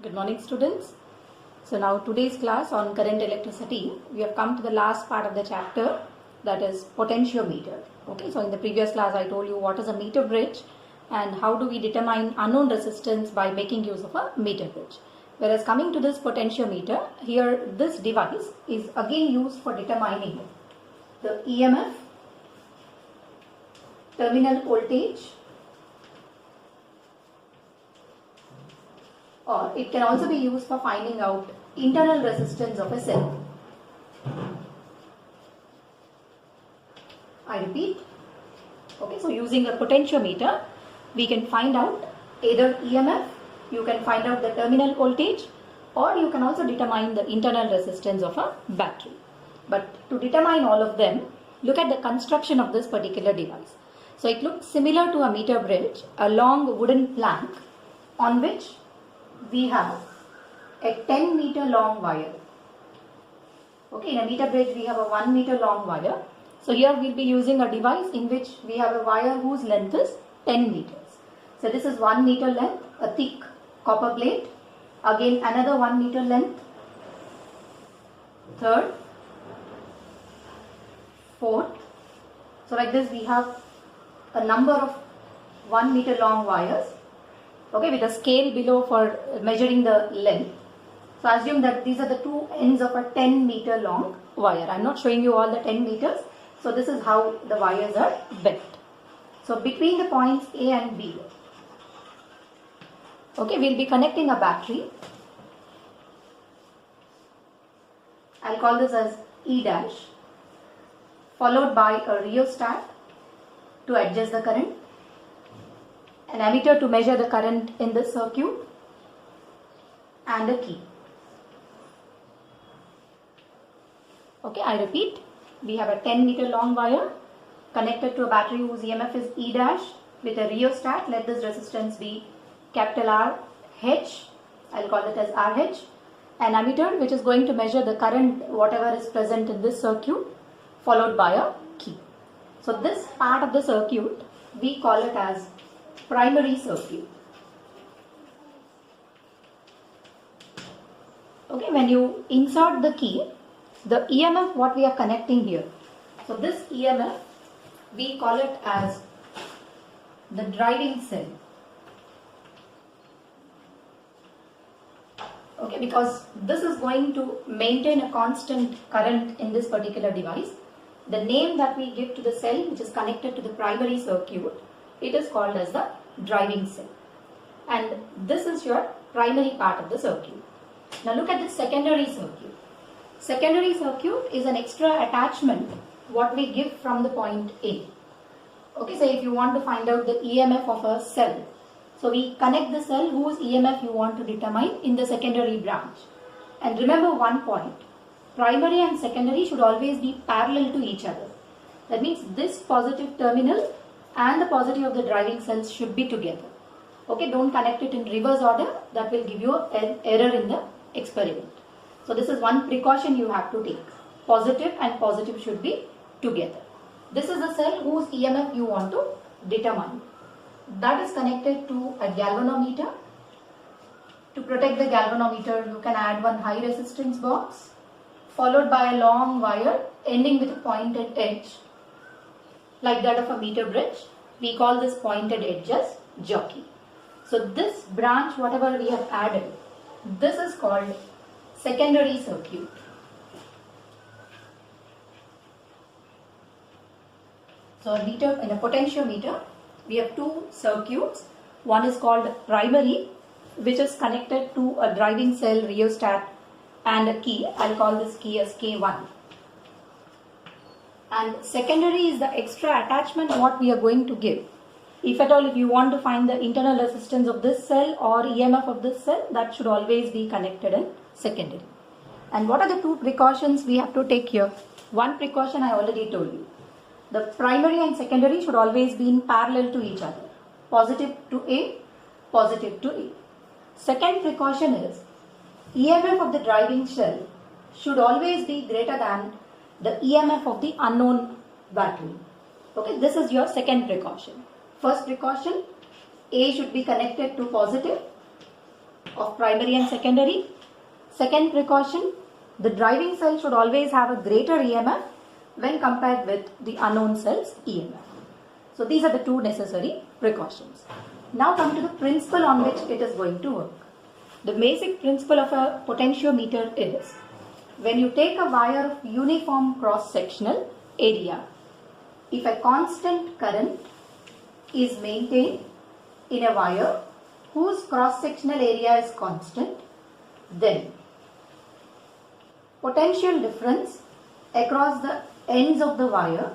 Good morning, students. So now today's class on current electricity, we have come to the last part of the chapter, that is potentiometer. Okay, so in the previous class I told you what is a meter bridge and how do we determine unknown resistance by making use of a meter bridge. Whereas coming to this potentiometer, here this device is again used for determining the EMF, terminal voltage, or it can also be used for finding out internal resistance of a cell. I repeat. Okay, so using a potentiometer, we can find out either EMF, you can find out the terminal voltage, or you can also determine the internal resistance of a battery. But to determine all of them, look at the construction of this particular device. So it looks similar to a meter bridge, a long wooden plank on which we have a 10 meter long wire. Okay, in a meter bridge we have a 1 meter long wire. So here we'll be using a device in which we have a wire whose length is 10 meters. So this is 1 meter length, a thick copper plate. Again another 1 meter length, third, fourth. So like this we have a number of 1 meter long wires. Okay, with a scale below for measuring the length. So assume that these are the two ends of a 10 meter long wire. I am not showing you all the 10 meters. So this is how the wires are bent. So between the points A and B, okay, we'll be connecting a battery. I'll call this as E dash, followed by a rheostat to adjust the current, an ammeter to measure the current in this circuit, and a key. Okay, I repeat, we have a 10 meter long wire connected to a battery whose EMF is E dash with a rheostat. Let this resistance be capital R H, I'll call it as RH, an ammeter which is going to measure the current whatever is present in this circuit, followed by a key. So this part of the circuit we call it as primary circuit. Okay, when you insert the key, the EMF what we are connecting here, so this EMF we call it as the driving cell. Okay, because this is going to maintain a constant current in this particular device. The name that we give to the cell which is connected to the primary circuit, it is called as the driving cell. And this is your primary part of the circuit. Now look at the secondary circuit. Secondary circuit is an extra attachment what we give from the point A. Okay, so if you want to find out the EMF of a cell, so we connect the cell whose EMF you want to determine in the secondary branch. And remember one point, primary and secondary should always be parallel to each other. That means this positive terminal and the positive of the driving cells should be together. Okay, don't connect it in reverse order, that will give you an error in the experiment. So this is one precaution you have to take. Positive and positive should be together. This is the cell whose EMF you want to determine. That is connected to a galvanometer. To protect the galvanometer, you can add one high resistance box, followed by a long wire ending with a pointed edge, like that of a meter bridge. We call this pointed edge as jockey. So this branch whatever we have added, this is called secondary circuit. So a meter, in a potentiometer we have two circuits. One is called primary, which is connected to a driving cell, rheostat and a key. I'll call this key as K1. And secondary is the extra attachment what we are going to give. If at all if you want to find the internal resistance of this cell or EMF of this cell, that should always be connected in secondary. And what are the two precautions we have to take here? One precaution I already told you. The primary and secondary should always be in parallel to each other. Positive to A, positive to A. Second precaution is EMF of the driving cell should always be greater than the EMF of the unknown battery. Okay, this is your second precaution. First precaution, A should be connected to positive of primary and secondary. Second precaution, the driving cell should always have a greater EMF when compared with the unknown cell's EMF. So these are the two necessary precautions. Now come to the principle on which it is going to work. The basic principle of a potentiometer is, when you take a wire of uniform cross-sectional area, if a constant current is maintained in a wire whose cross-sectional area is constant, then potential difference across the ends of the wire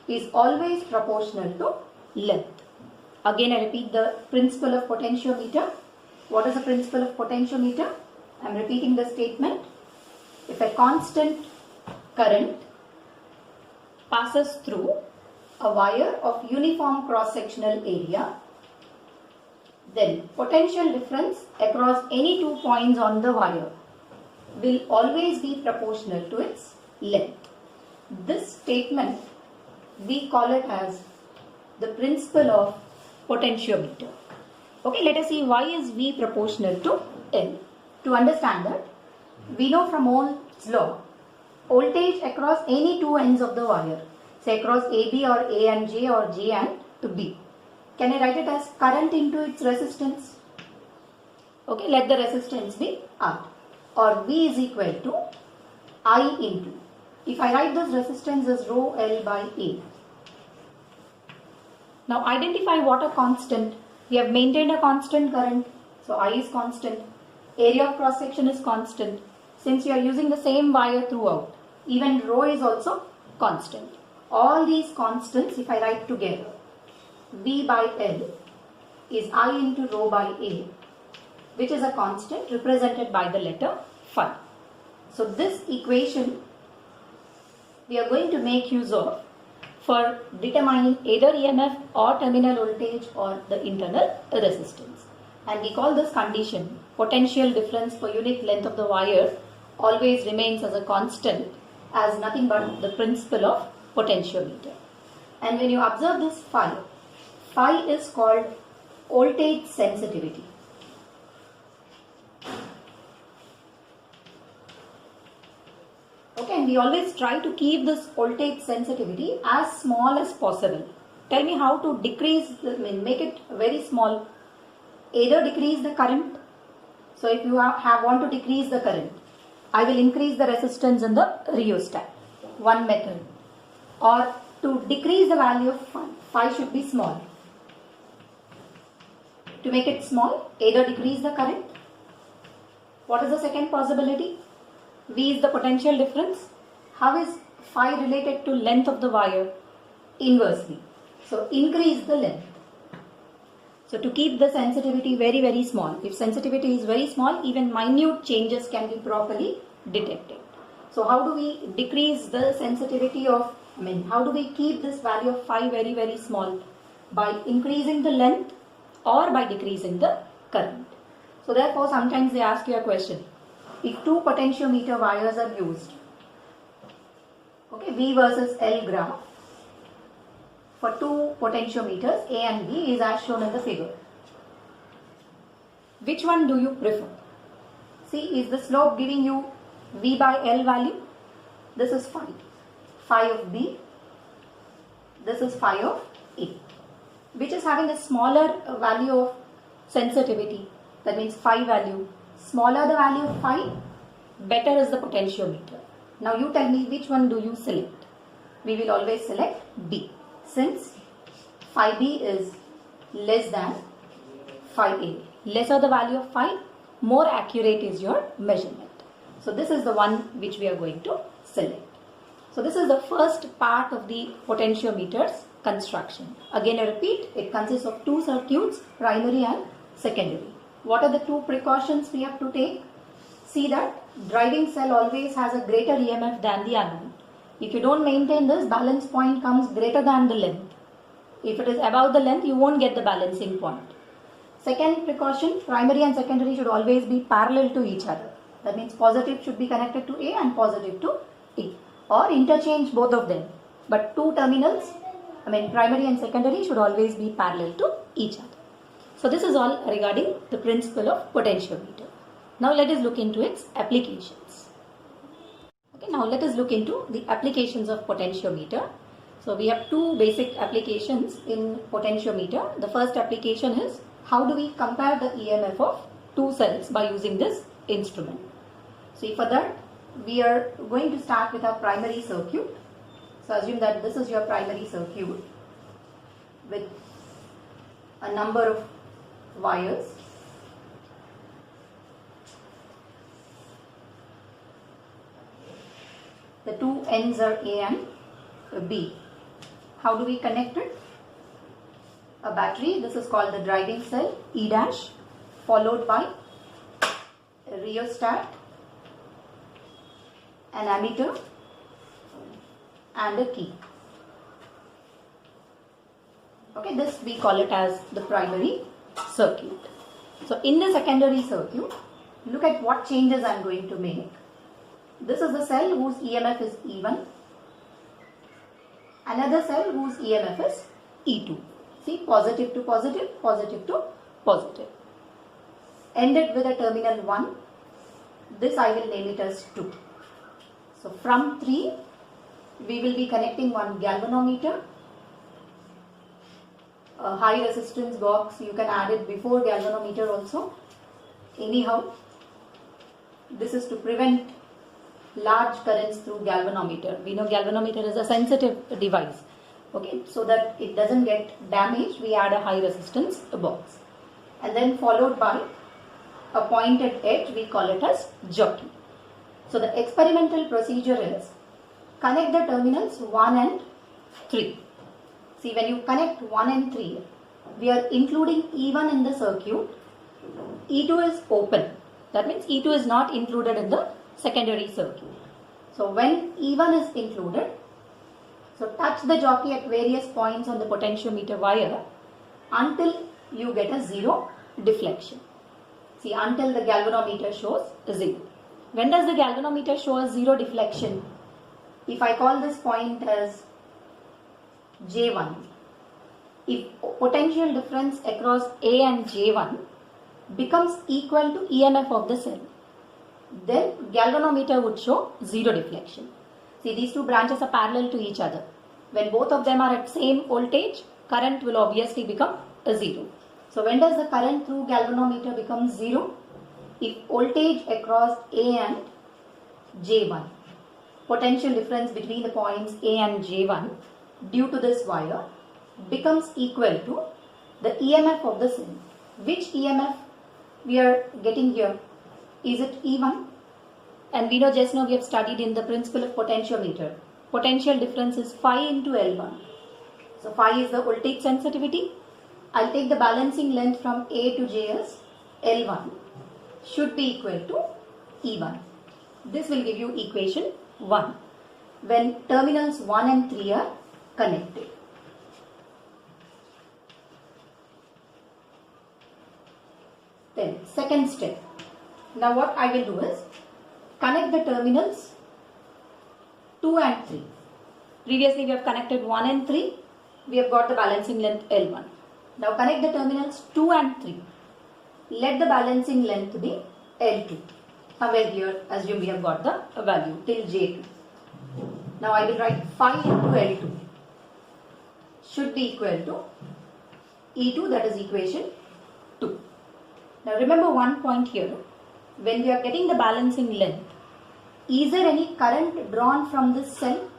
is always proportional to length. Again, I repeat the principle of potentiometer. What is the principle of potentiometer? I am repeating the statement. If a constant current passes through a wire of uniform cross-sectional area, then potential difference across any 2 points on the wire will always be proportional to its length. This statement, we call it as the principle of potentiometer. Okay, let us see why is V proportional to L. To understand that, we know from Ohm's law, voltage across any 2 ends of the wire, say across AB or A and J or J and to B. Can I write it as current into its resistance? Okay, let the resistance be R, or V is equal to I into. If I write this resistance as rho L by A. Now identify what a constant. We have maintained a constant current, so I is constant. Area of cross section is constant. Since you are using the same wire throughout, even rho is also constant. All these constants, if I write together, V by L is I into rho by A, which is a constant represented by the letter phi. So this equation we are going to make use of for determining either EMF or terminal voltage or the internal resistance. And we call this condition potential difference per unit length of the wire always remains as a constant, as nothing but the principle of potentiometer. And when you observe this phi is called voltage sensitivity. Okay, and we always try to keep this voltage sensitivity as small as possible. Tell me how to decrease, make it very small. Either decrease the current. So if you want to decrease the current, I will increase the resistance in the rheostat. One method. Or to decrease the value of phi should be small. To make it small, either decrease the current. What is the second possibility? V is the potential difference. How is phi related to length of the wire? Inversely. So increase the length. So to keep the sensitivity very, very small. If sensitivity is very small, even minute changes can be properly detected. So how do we decrease the sensitivity of, how do we keep this value of phi very, very small? By increasing the length or by decreasing the current. So therefore sometimes they ask you a question. If 2 potentiometer wires are used, okay, V versus L graph, for 2 potentiometers A and B is as shown in the figure. Which one do you prefer? See, is the slope giving you V by L value? This is phi. Phi of B. This is phi of A. Which is having a smaller value of sensitivity. That means phi value. Smaller the value of phi, better is the potentiometer. Now you tell me which one do you select? We will always select B. Since phi B is less than phi A. Lesser the value of phi, more accurate is your measurement. So this is the one which we are going to select. So this is the first part of the potentiometer's construction. Again I repeat, it consists of 2 circuits, primary and secondary. What are the 2 precautions we have to take? See that driving cell always has a greater EMF than the anode. If you don't maintain this, balance point comes greater than the length. If it is above the length, you won't get the balancing point. Second precaution, primary and secondary should always be parallel to each other. That means positive should be connected to A and positive to A. Or interchange both of them. But 2 terminals, primary and secondary should always be parallel to each other. So this is all regarding the principle of potentiometer. Now let us look into its applications. Okay, now let us look into the applications of potentiometer. So we have two basic applications in potentiometer. The first application is how do we compare the EMF of two cells by using this instrument. See, for that we are going to start with our primary circuit. So assume that this is your primary circuit with a number of wires. The two ends are A and B. How do we connect it? A battery, this is called the driving cell, E dash, followed by a rheostat, an ammeter and a key. Okay, this we call it as the primary circuit. So in the secondary circuit, look at what changes I am going to make. This is the cell whose EMF is E1. Another cell whose EMF is E2. See, positive to positive, positive to positive. Ended with a terminal 1. This I will name it as 2. So from 3, we will be connecting one galvanometer. A high resistance box, you can add it before galvanometer also. Anyhow, this is to prevent large currents through galvanometer. We know galvanometer is a sensitive device. Okay, so that it doesn't get damaged, we add a high resistance box. And then followed by a pointed edge, we call it as jockey. So the experimental procedure is connect the terminals 1 and 3. See, when you connect 1 and 3, we are including E1 in the circuit. E2 is open. That means E2 is not included in the secondary circuit. So when E1 is included, so touch the jockey at various points on the potentiometer wire until you get a 0 deflection. See, until the galvanometer shows 0. When does the galvanometer show a 0 deflection? If I call this point as J1, if potential difference across A and J1 becomes equal to EMF of the cell, then galvanometer would show 0 deflection. See, these two branches are parallel to each other. When both of them are at same voltage, current will obviously become a 0. So when does the current through galvanometer become 0? If voltage across A and J1, potential difference between the points A and J1 due to this wire becomes equal to the EMF of the cell. Which EMF we are getting here? Is it E1? And we know just now we have studied in the principle of potentiometer. Potential difference is phi into L1. So phi is the voltage sensitivity. I'll take the balancing length from A to J as L1 should be equal to E1. This will give you equation 1 when terminals 1 and 3 are connected. Then second step. Now what I will do is connect the terminals 2 and 3. Previously we have connected 1 and 3. We have got the balancing length L1. Now connect the terminals 2 and 3. Let the balancing length be L2. Somewhere here, assume we have got the value till J2. Now I will write phi into L2 should be equal to E2, that is equation 2. Now remember one point here. When we are getting the balancing length, is there any current drawn from this cell?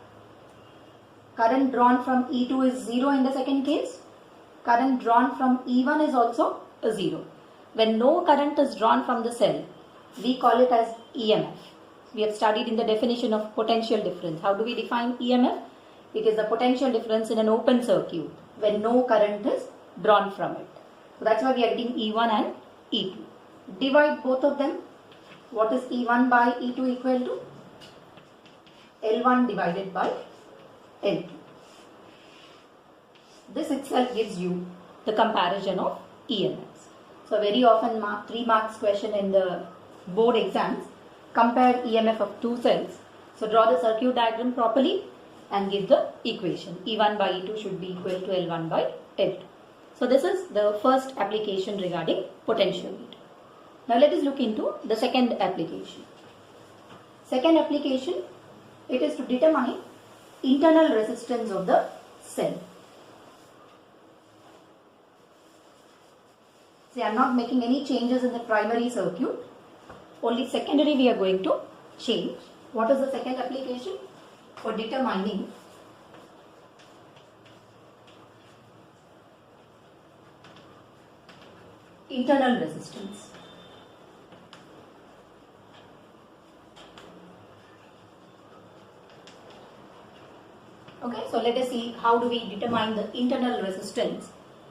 Current drawn from E2 is 0 in the second case. Current drawn from E1 is also a 0. When no current is drawn from the cell, we call it as EMF. We have studied in the definition of potential difference. How do we define EMF? It is the potential difference in an open circuit when no current is drawn from it. So that's why we are getting E1 and E2. Divide both of them. What is E1 by E2 equal to? L1 divided by L2. This itself gives you the comparison of EMFs. So very often 3 marks question in the board exams, compare EMF of two cells. So draw the circuit diagram properly and give the equation. E1 by E2 should be equal to L1 by L2. So this is the first application regarding potentiometer. Now let us look into the second application. Second application, it is to determine internal resistance of the cell. See, I am not making any changes in the primary circuit. Only secondary we are going to change. What is the second application? For determining internal resistance. Okay, so let us see how do we determine the internal resistance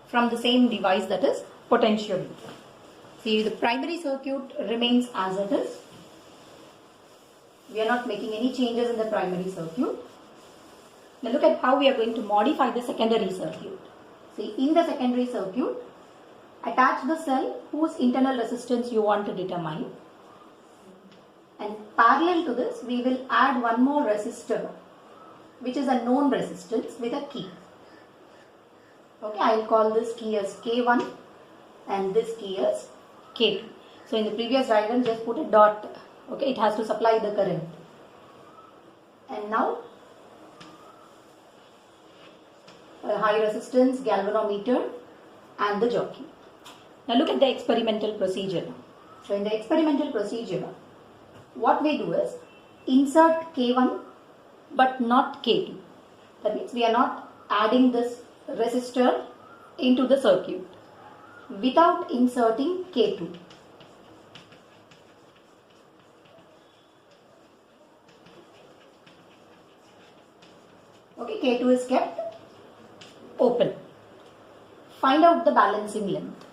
from the same device, that is potentiometer. See, the primary circuit remains as it is. We are not making any changes in the primary circuit. Now look at how we are going to modify the secondary circuit. See, in the secondary circuit, attach the cell whose internal resistance you want to determine, and parallel to this we will add one more resistor which is a known resistance with a key. Okay, I will call this key as K1 and this key as K2. So in the previous diagram just put a dot. Okay, it has to supply the current. And now a high resistance galvanometer and the jockey. Now look at the experimental procedure. So in the experimental procedure, what we do is insert K1 but not K2. That means we are not adding this resistor into the circuit without inserting K2. Okay, K2 is kept open. Find out the balancing length.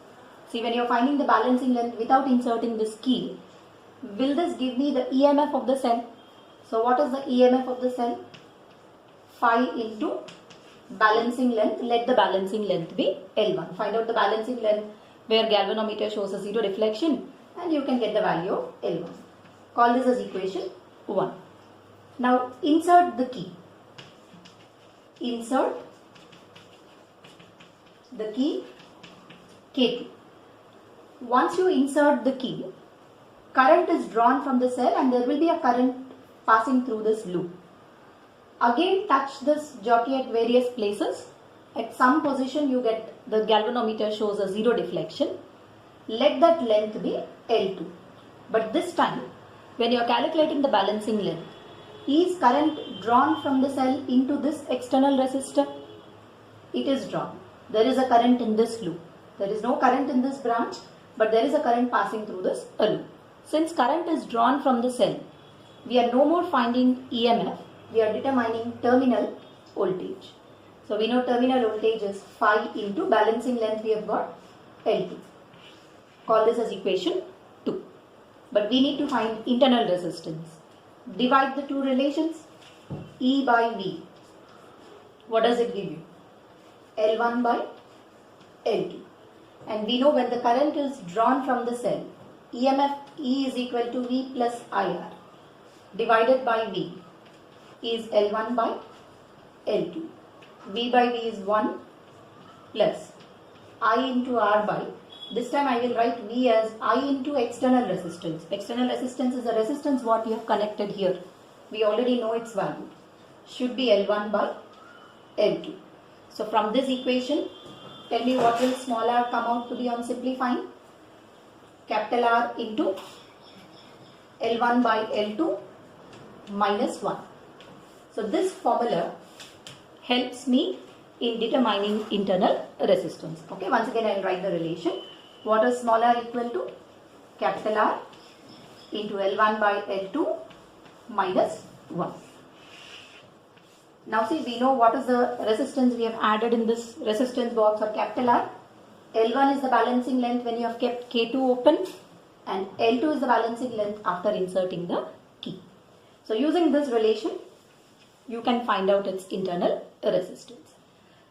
See, when you are finding the balancing length without inserting this key, will this give me the EMF of the cell? So what is the EMF of the cell? Phi into balancing length. Let the balancing length be L1. Find out the balancing length where galvanometer shows a zero deflection, and you can get the value of L1. Call this as equation 1. Now insert the key. Insert the key K2. Once you insert the key, current is drawn from the cell and there will be a current passing through this loop. Again touch this jockey at various places. At some position you get the galvanometer shows a zero deflection. Let that length be L2. But this time when you are calculating the balancing length, is current drawn from the cell into this external resistor? It is drawn. There is a current in this loop. There is no current in this branch, but there is a current passing through this loop. Since current is drawn from the cell, we are no more finding EMF, we are determining terminal voltage. So we know terminal voltage is phi into balancing length, we have got L2. Call this as equation 2. But we need to find internal resistance. Divide the two relations, E by V. What does it give you? L1 by L2. And we know when the current is drawn from the cell, EMF E is equal to V plus IR divided by V is L1 by L2. V by V is 1 plus I into R by, this time I will write V as I into external resistance. External resistance is the resistance what you have connected here. We already know its value. Should be L1 by L2. So from this equation, tell me what will small r come out to be on simplifying? Capital R into L1 by L2 minus 1. So this formula helps me in determining internal resistance. Okay, once again I will write the relation. What is small r equal to? Capital R into L1 by L2 minus 1. Now see, we know what is the resistance we have added in this resistance box or capital R. L1 is the balancing length when you have kept K2 open, and L2 is the balancing length after inserting the key. So using this relation, you can find out its internal resistance.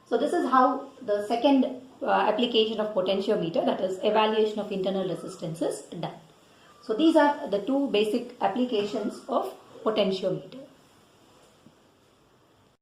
So this is how the second application of potentiometer, that is evaluation of internal resistance, is done. So these are the two basic applications of potentiometer.